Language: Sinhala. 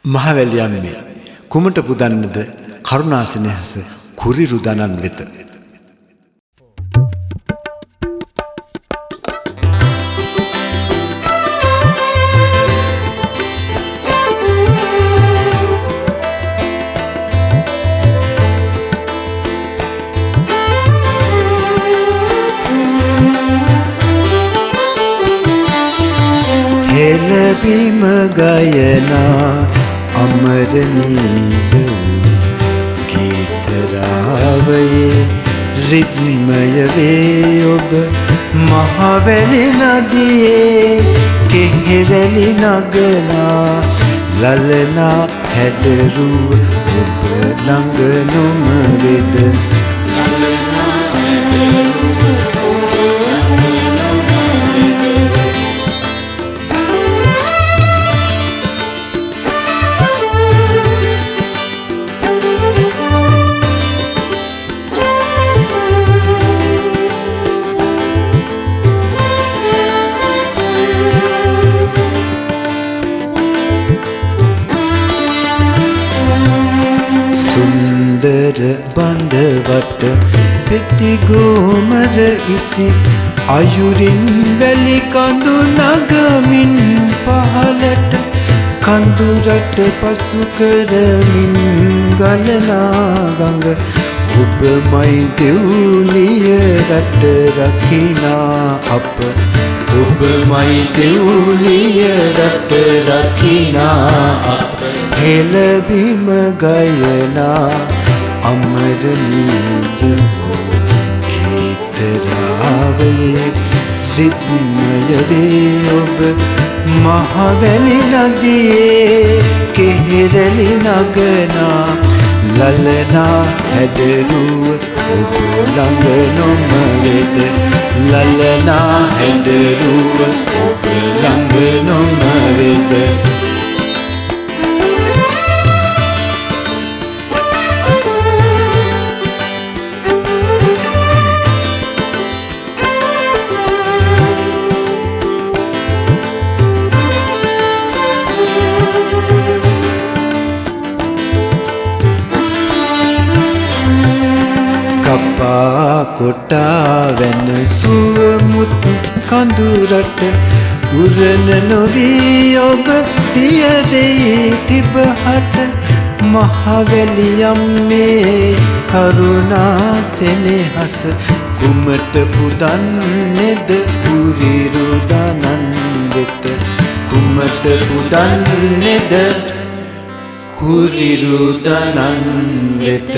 මහවැලියම්මේ කුමට පුදන්නද කරුණාසෙනෙහස කුරිරුදනන් වෙත. හෙළබිම ගයනා අමරණීය ගීතරාවයේ රිද්මය වේ ඔබ මහවැලි නදියේ කෙහෙවැලි නගලා ලලනා හැඩරුව ඔබ ළඟ නොම වෙද සුන්දර බඳවට පෙතිගෝමර ඉසි අයුරින් වැලි කඳු නගමින් පහලට කඳුරට පසු කරමින් ගලනා ගඟ ඔබමයි දෙව්නිය රට රකිනා අප ඔබමයි දෙව්නිය රට රකිනා අප හෙළබිම ගයනා අමරණීය ගීතරාවයේ රිද්මය වේ ඔබ මහවැලි නදියේ කෙහෙරැලි නගනා ලලනා හැඩරුව ඔබ ළඟ නොම වෙද ලලනා හැඩරුව ඔබ ළඟ නොම වෙද කපා කොටා වැන සුවමුත් කඳුරට උරන නොවී ඔබ දියදෙයි තිබහට මහවැලියම්මේ කරුණා සෙනෙහස කුමට පුදන්නේද කුරිරුදනන් වෙත කුමට පුදන්නේද කුරිරුදනන් වෙත